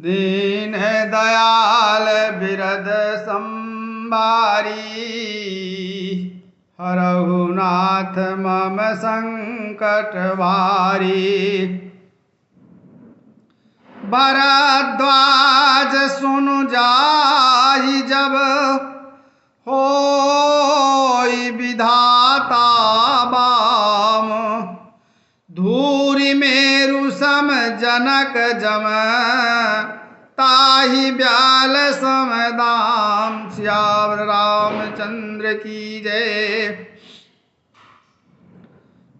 दीन दयाल बिरद संभारी, हरहु नाथ मम संकट भारी। भरद्वाज सुनु जाहि जब, होई विधाता बाम। धूरि मेरु सम जनक जम, ताहि ब्याल सम दाम। सियावर रामचंद्र की जय।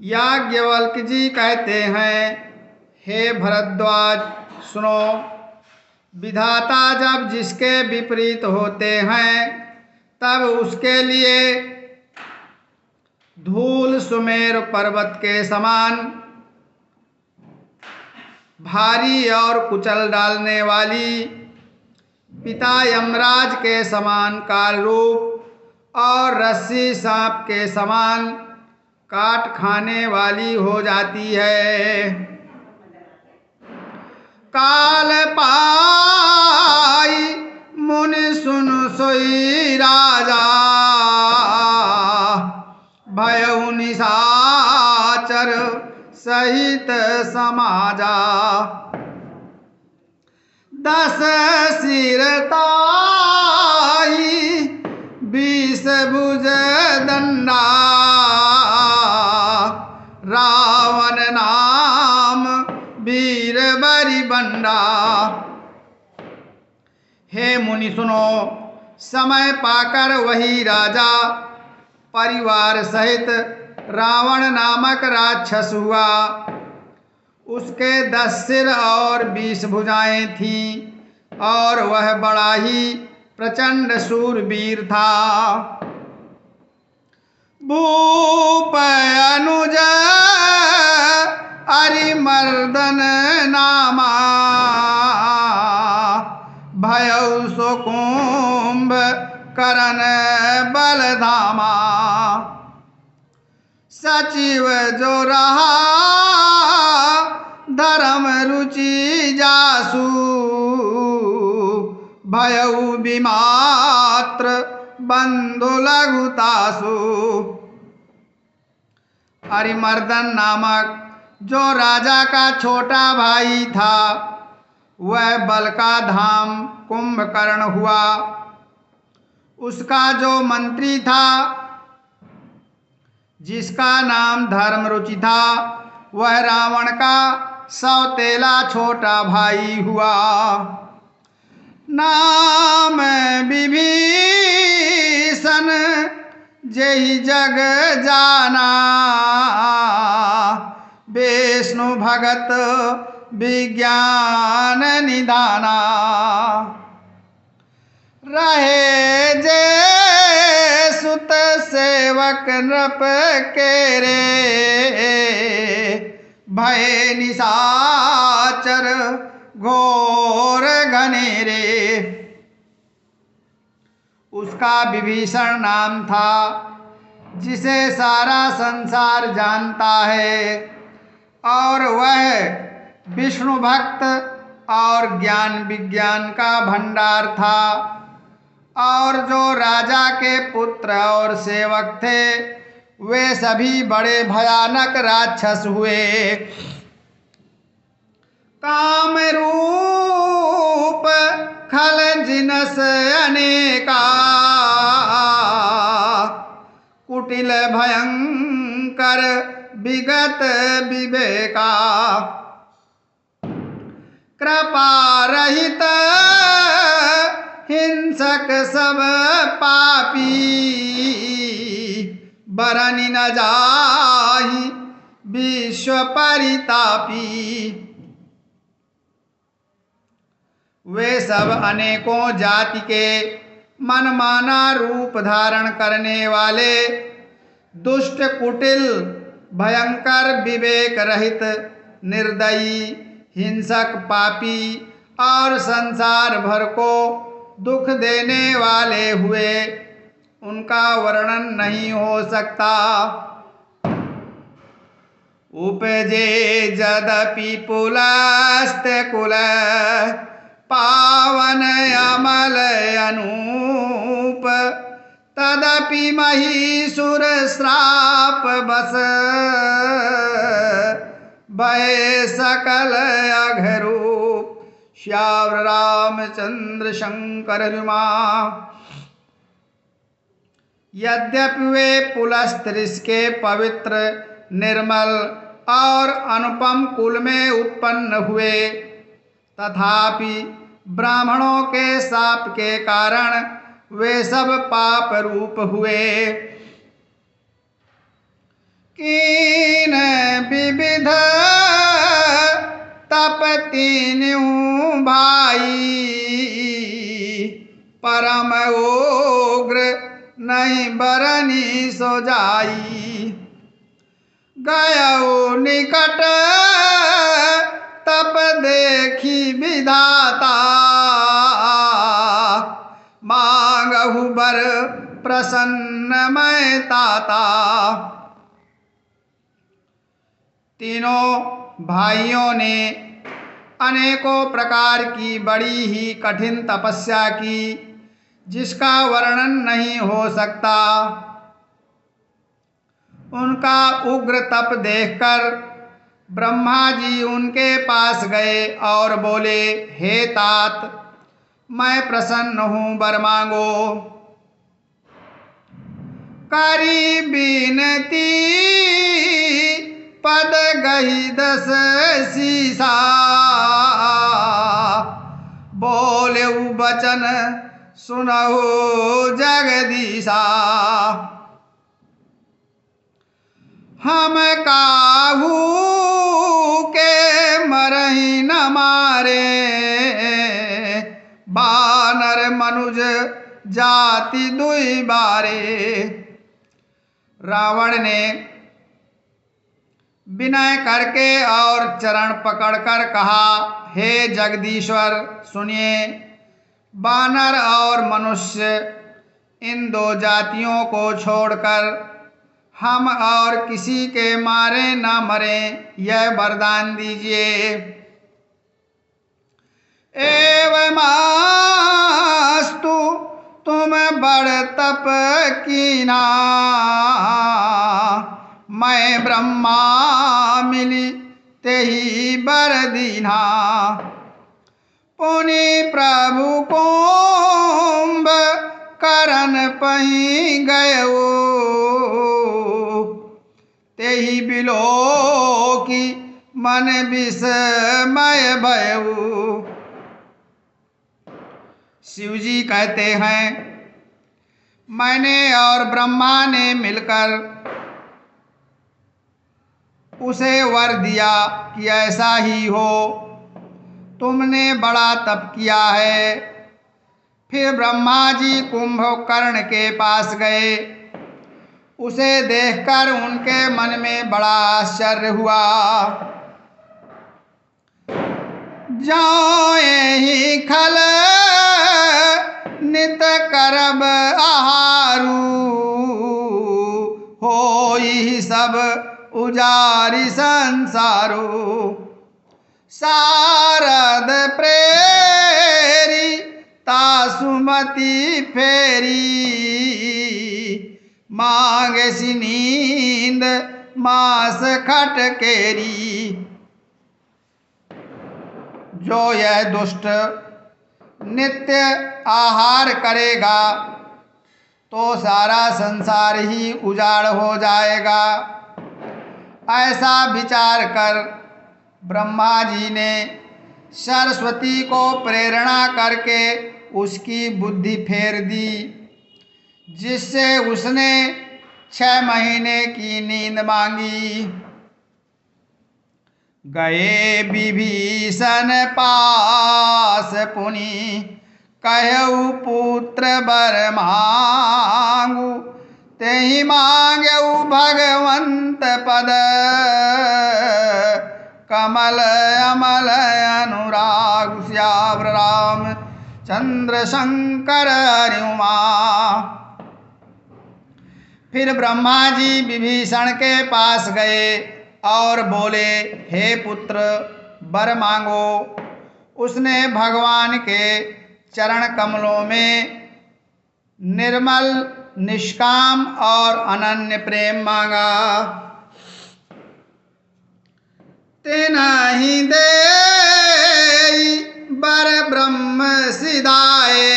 याज्ञवल्क जी कहते हैं, हे भरद्वाज सुनो, विधाता जब जिसके विपरीत होते हैं तब उसके लिए धूल सुमेर पर्वत के समान भारी और कुचल डालने वाली, पिता यमराज के समान काल रूप और रस्सी सांप के समान काट खाने वाली हो जाती है। काल पाई मुनि सुनु सोई राजा, भयउ निशाचर सहित समाजा। 10 सिर ताहि 20 भुज दंडा, रावण नाम वीर बरी बंडा। हे मुनि सुनो, समय पाकर वही राजा परिवार सहित रावण नामक राक्षस हुआ। उसके 10 सिर और 20 भुजाएं थीं और वह बड़ा ही प्रचंड शूरवीर था। भूप अनुज अरिमर्दन नामा, भयउ सुकुंभ करन बलधामा। सचिव जो रहा धर्म रुचि जासु, भयउ विमात्र बंधु लघुतासु। अरिमर्दन नामक जो राजा का छोटा भाई था, वह बल का धाम कुंभकर्ण हुआ। उसका जो मंत्री था, जिसका नाम धर्मरुचि था, वह रावण का सौतेला छोटा भाई हुआ। नाम विभीषण जेहि जग जाना, विष्णु भगत विज्ञान निधाना। रहे जे सुत सेवक नृप केरे, भय निशाचर घोर घनेरे। उसका विभीषण नाम था, जिसे सारा संसार जानता है, और वह विष्णु भक्त और ज्ञान विज्ञान का भंडार था। और जो राजा के पुत्र और सेवक थे, वे सभी बड़े भयानक राक्षस हुए। काम रूप खल जिनस अनेका, कुटिल भयंकर विगत विवेका। कृपा रहित हिंसक सब पापी, बरनि न जाहि विश्व परितापी। वे सब अनेकों जाति के मनमाना रूप धारण करने वाले, दुष्ट कुटिल भयंकर विवेक रहित निर्दयी हिंसक पापी और संसार भर को दुख देने वाले हुए। उनका वर्णन नहीं हो सकता। उपजे जदपि पुलस्त्य कुल पावन अमल अनूप, तदपि महीसुर श्राप बस, भय सकल अघरूप। श्याम रामचंद्र शंकर रुमा। यद्यपि वे पुलस्त्य के पवित्र, निर्मल और अनुपम कुल में उत्पन्न हुए, तथापि ब्राह्मणों के शाप के कारण वे सब पाप रूप हुए। कीन विविध तप तीनों भाई, परम उग्र नहीं बरनी सो जाई। गयो निकट तप देखी विधाता, मांगहु बर प्रसन्न मैं ताता। तीनों भाइयों ने अनेकों प्रकार की बड़ी ही कठिन तपस्या की, जिसका वर्णन नहीं हो सकता। उनका उग्र तप देखकर ब्रह्मा जी उनके पास गए और बोले, हे तात, मैं प्रसन्न हूँ, वर मांगो। करी बिनती पद गही 10 सीसा, बोले वचन सुनहु जगदीशा। हम काहू के मरही न मारे, बानर मनुज जाति दुई बारे। रावण ने विनय करके और चरण पकड़कर कहा, हे जगदीश्वर सुनिए, बानर और मनुष्य इन 2 जातियों को छोड़कर हम और किसी के मारे न मरें, यह वरदान दीजिए। एवं मास्तु तुम बड़ तप कीना, मैं ब्रह्मा मिली तेहि बर दीना। पुनि प्रभु कुंभ करन पही गयो, तेहि बिलो की मन विस्मय भयऊ। शिव जी कहते हैं, मैंने और ब्रह्मा ने मिलकर उसे वर दिया कि ऐसा ही हो। तुमने बड़ा तप किया है। फिर ब्रह्मा जी कुंभकर्ण के पास गए। उसे देखकर उनके मन में बड़ा आश्चर्य हुआ। जाए ही खल नित करब आहारू, होई सब उजारी संसारू। शारद प्रेरी तासुमति फेरी, मांगे सी नींद मास खटकेरी। जो यह दुष्ट नित्य आहार करेगा तो सारा संसार ही उजाड़ हो जाएगा। ऐसा विचार कर ब्रह्मा जी ने सरस्वती को प्रेरणा करके उसकी बुद्धि फेर दी, जिससे उसने 6 महीने की नींद मांगी। गए विभीषण पास पुनि, कहऊ पुत्र वर मांगू। तेहि मांगऊ भगवंत पद, कमल अमल अनुराग। श्याम राम चंद्र शंकर हरिउमा। फिर ब्रह्मा जी विभीषण के पास गए और बोले, हे पुत्र वर मांगो। उसने भगवान के चरण कमलों में निर्मल, निष्काम और अनन्य प्रेम मांगा। तेनाहि देई बर ब्रह्म सिधाए,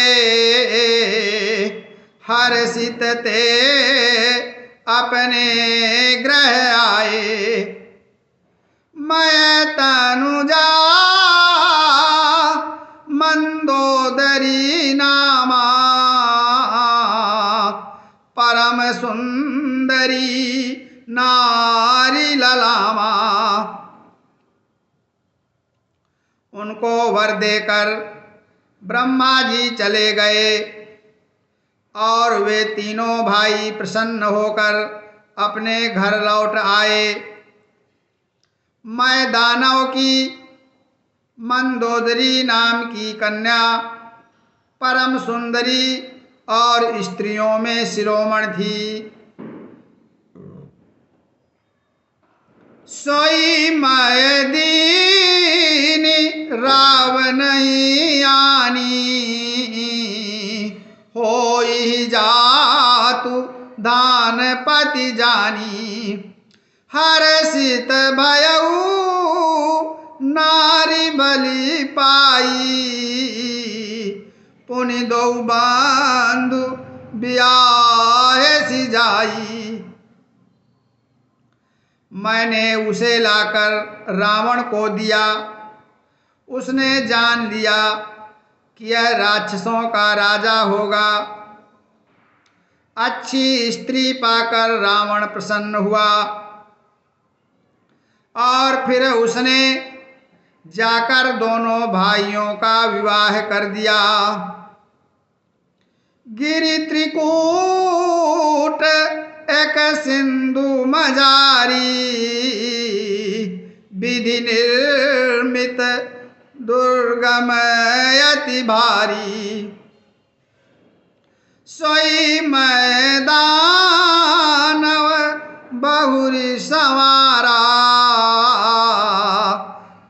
हर्षित ते अपने ग्रह आए। मैं तनुजा मंदोदरी नामा, परम सुंदरी नारी ललामा। उनको वर देकर ब्रह्मा जी चले गए और वे तीनों भाई प्रसन्न होकर अपने घर लौट आए। मैं दानव की मंदोदरी नाम की कन्या परम सुंदरी और स्त्रियों में शिरोमणि थी। सोई मैं दीनी रावण आनी, होई जातु दान पति जानी। हर्षित भयऊ नारी बलि पाई, पुनि दो बंधु ब्याह जाई। मैंने उसे लाकर रावण को दिया। उसने जान लिया कि यह राक्षसों का राजा होगा। अच्छी स्त्री पाकर रावण प्रसन्न हुआ और फिर उसने जाकर दोनों भाइयों का विवाह कर दिया। गिरि त्रिकूट एक सिंधु मजारी, विधि निर्मित दुर्गम यति भारी। सोई मैं दानव बहुरी संवारा,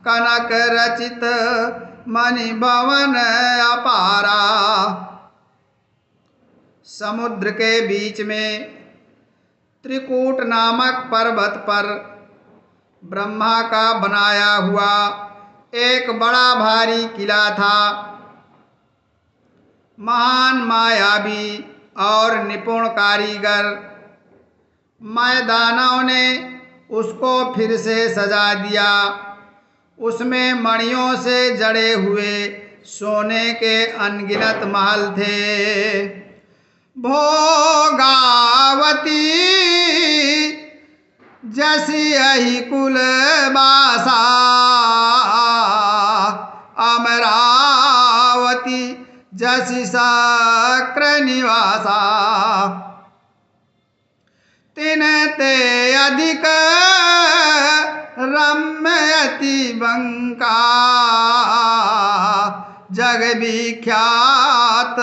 कनक रचित मणि भवन अपारा। समुद्र के बीच में त्रिकूट नामक पर्वत पर ब्रह्मा का बनाया हुआ एक बड़ा भारी किला था। महान मायावी और निपुण कारीगर मैदानों ने उसको फिर से सजा दिया। उसमें मणियों से जड़े हुए सोने के अनगिनत महल थे। भोगावती जसी अहि कुल बासा, अमरावती जसी शक्र निवासा। तिनते अधिक रम्यति बंका, जग विख्यात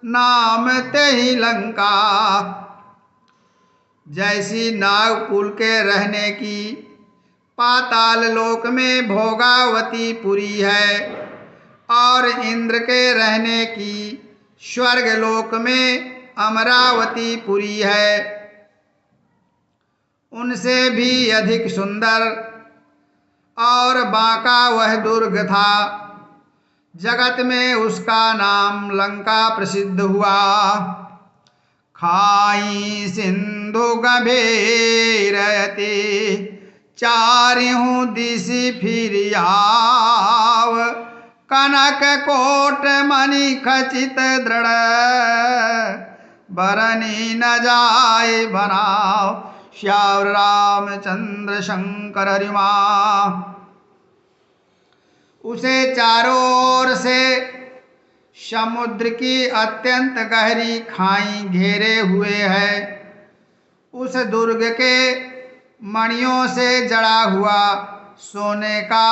नाम तेहि लंका। जैसी नागकुल के रहने की पाताल लोक में भोगावती पुरी है और इंद्र के रहने की स्वर्ग लोक में अमरावती पुरी है, उनसे भी अधिक सुंदर और बांका वह दुर्ग था। जगत में उसका नाम लंका प्रसिद्ध हुआ। खाई सिंधु गभीरयति, चारिहूं दिशि फिर आव। कनक कोट मणि खचित दृढ़, बरनी न जाय बनाव। श्याम रामचंद्र शंकर हरिमा। उसे चारों ओर से समुद्र की अत्यंत गहरी खाई घेरे हुए है। उस दुर्ग के मणियों से जड़ा हुआ सोने का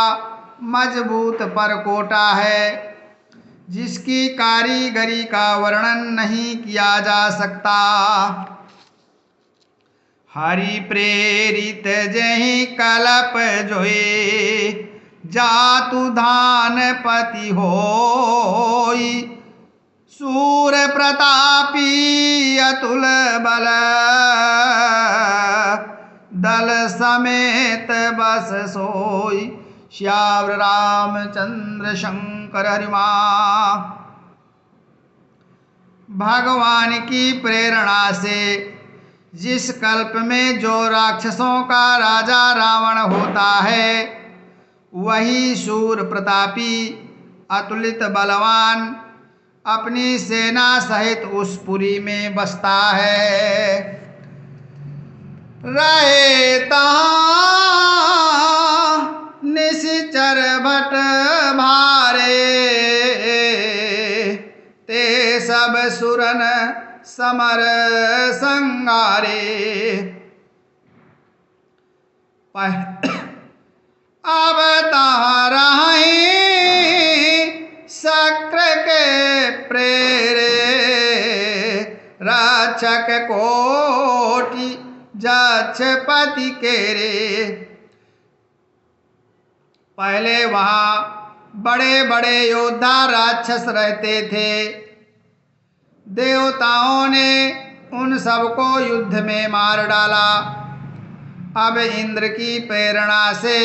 मजबूत परकोटा है, जिसकी कारीगरी का वर्णन नहीं किया जा सकता। हरि प्रेरित जहि कलप जोए, जातु धानपति होई, सूर प्रतापी अतुल बल, दल समेत बस सोई, श्यावर रामचंद्र शंकर हरिमा। भगवान की प्रेरणा से जिस कल्प में जो राक्षसों का राजा रावण होता है, वही शूर प्रतापी अतुलित बलवान अपनी सेना सहित उस पुरी में बसता है। रहे तहाँ निशिचर भट भारे, ते सब सुरन समर संगारे। अब तहाँ रहे शक्र के प्रेरे, रक्षक कोटि जक्षपति केरे। पहले वहाँ बड़े बड़े योद्धा राक्षस रहते थे। देवताओं ने उन सबको युद्ध में मार डाला। अब इंद्र की प्रेरणा से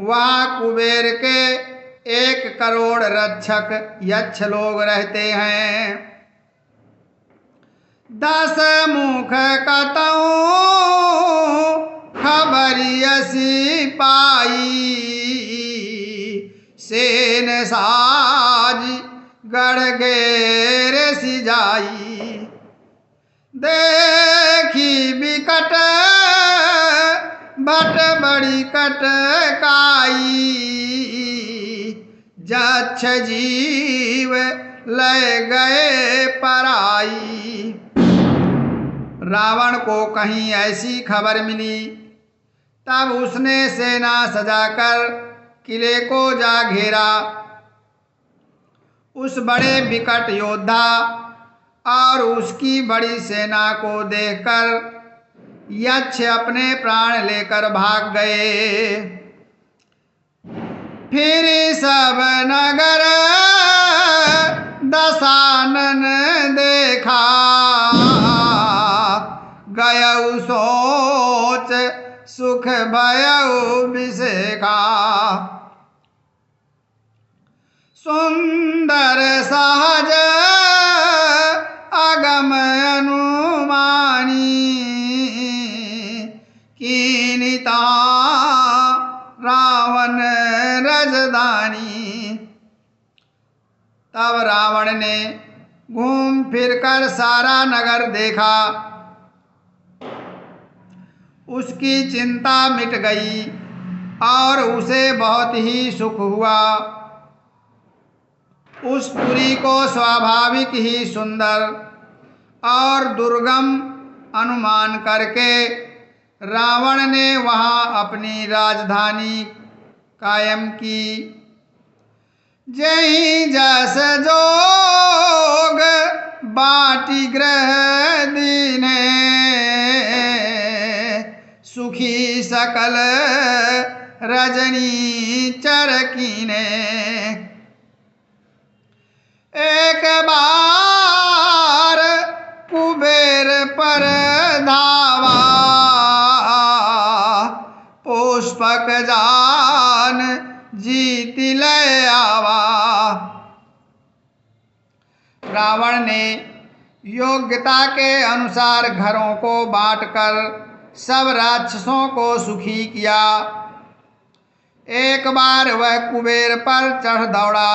वहाँ कुबेर के 1 करोड़ रक्षक यक्ष लोग रहते हैं। 10 मुख कतऊ खबरियसी पाई, सेन साज गढ़ घेर सिजाई। देखी बिकट भट बड़ी कटकाई, जक्ष जीव ले गए पराई। रावण को कहीं ऐसी खबर मिली, तब उसने सेना सजाकर किले को जा घेरा। उस बड़े विकट योद्धा और उसकी बड़ी सेना को देखकर यक्ष अपने प्राण लेकर भाग गए। फिर सब नगर दशानन देखा, गयऊ सोच सुख भयऊ विषेखा। सुंदर सहज अगम अनुमानी, कीनिता रावण रजदानी। तब रावण ने घूम फिरकर सारा नगर देखा। उसकी चिंता मिट गई और उसे बहुत ही सुख हुआ। उस पुरी को स्वाभाविक ही सुंदर और दुर्गम अनुमान करके रावण ने वहाँ अपनी राजधानी कायम की। जहीं जस जोग बाटी ग्रह दीने, सुखी सकल रजनी चरकीने। एक बार कुबेर पर धावा, पुष्पक जान जीत ले आवा। रावण ने योग्यता के अनुसार घरों को बांटकर सब राक्षसों को सुखी किया। एक बार वह कुबेर पर चढ़ दौड़ा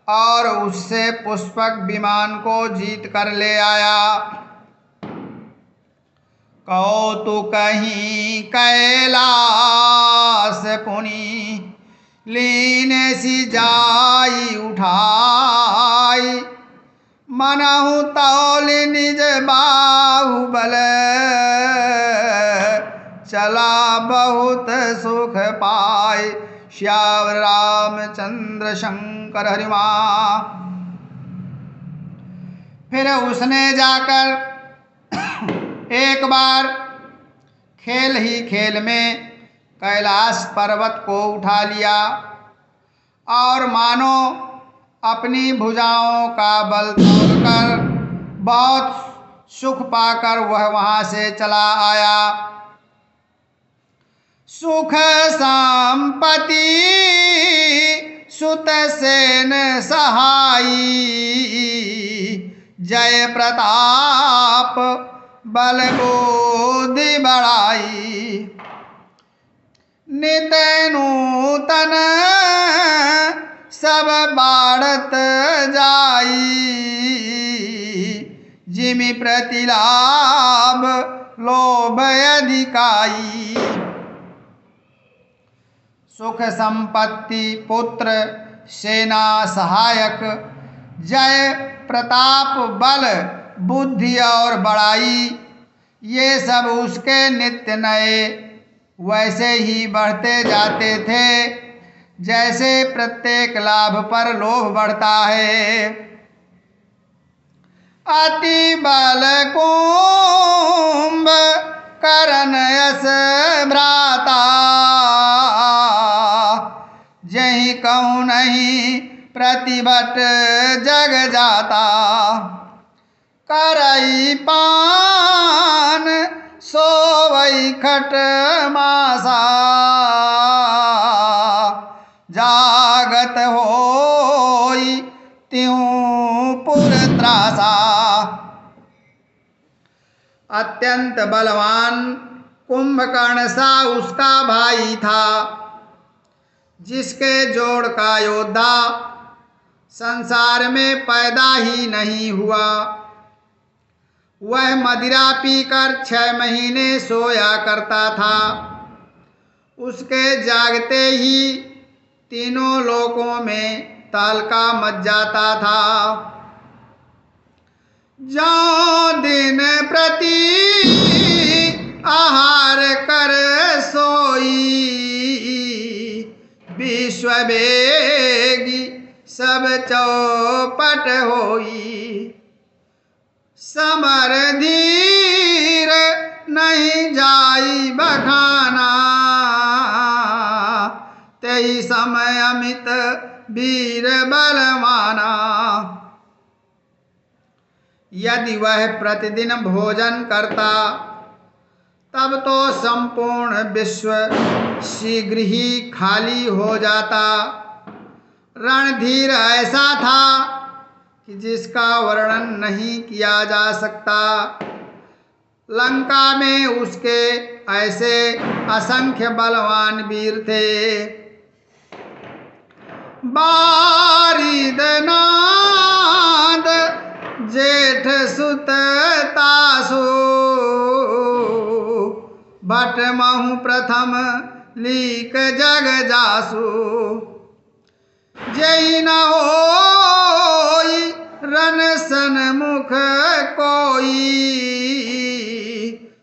और उससे पुष्पक विमान को जीत कर ले आया। कौतुक कहीं कैलाश पुनि, लीन सी जाई उठाई। मनहु तौल निज बाहुबल, चला बहुत सुख पाए। श्यावर रामचंद्र शंकर हरिमा। फिर उसने जाकर एक बार खेल ही खेल में कैलाश पर्वत को उठा लिया और मानो अपनी भुजाओं का बल तोड़कर बहुत सुख पाकर वह वहां से चला आया। सुख संपत्ति सुत सेन सहाई, जय प्रताप बल बुद्धि बढ़ाई। नित नूतन सब बाढ़त जाई, जिमि प्रतिलाभ लोभ अधिकाई। सुख संपत्ति पुत्र सेना सहायक, जय प्रताप बल बुद्धि और बड़ाई, ये सब उसके नित्य नए वैसे ही बढ़ते जाते थे जैसे प्रत्येक लाभ पर लोभ बढ़ता है। अति बल कुंभ करण यस भ्राता, जहीं कहूँ नहीं प्रतिभट जग जाता। करई पान सोवई खट मासा, जागत होई त्यों पुर त्रासा। अत्यंत बलवान कुंभकर्ण सा उसका भाई था, जिसके जोड़ का योद्धा संसार में पैदा ही नहीं हुआ। वह मदिरा पीकर 6 महीने सोया करता था। उसके जागते ही तीनों लोकों में तालका मच जाता था। जो दिन प्रति आहार कर सोई, विश्व वेगी सब चौपट होई। समर धीर नहीं जाई बखाना, तेई समय अमित वीर बलवाना। यदि वह प्रतिदिन भोजन करता तब तो संपूर्ण विश्व शीघ्र ही खाली हो जाता। रणधीर ऐसा था कि जिसका वर्णन नहीं किया जा सकता। लंका में उसके ऐसे असंख्य बलवान वीर थे। बारिद नाद जेठ सुत तासु, भट महु प्रथम लीक जग जासु। जय न होई रन सन्मुख कोई,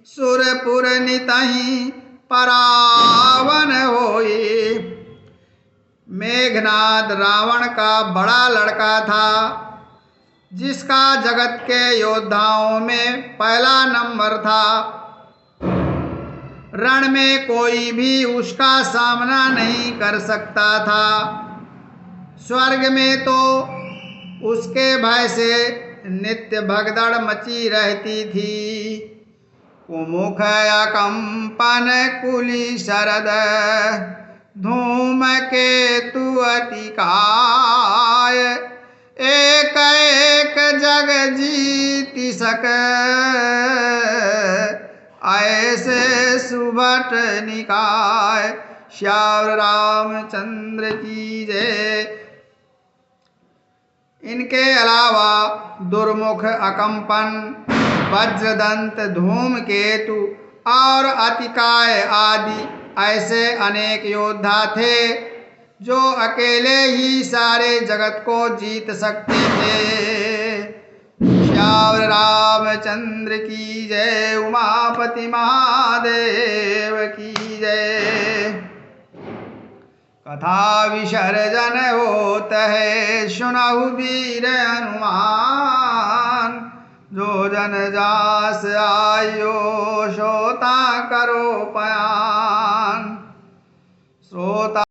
सुरपुर नितहि परावन होई। मेघनाद रावण का बड़ा लड़का था, जिसका जगत के योद्धाओं में पहला नंबर था। रण में कोई भी उसका सामना नहीं कर सकता था। स्वर्ग में तो उसके भय से नित्य भगदड़ मची रहती थी। कुमुख अकंपन कुली शरद, धूम केतु अतिकाय। एक एक जग जीति सक, ऐसे सुभट निकाय। श्याम रामचंद्र की जय। इनके अलावा दुर्मुख अकंपन, वज्रदंत, धूमकेतु और अतिकाय आदि ऐसे अनेक योद्धा थे जो अकेले ही सारे जगत को जीत सकते थे। श्याम रामचंद्र की जय। उमापति महादेव की जय। कथा विसर्जन होत है, सुनहु वीर हनुमान। जो जन जास आयो, सोता करो पयान। श्रोता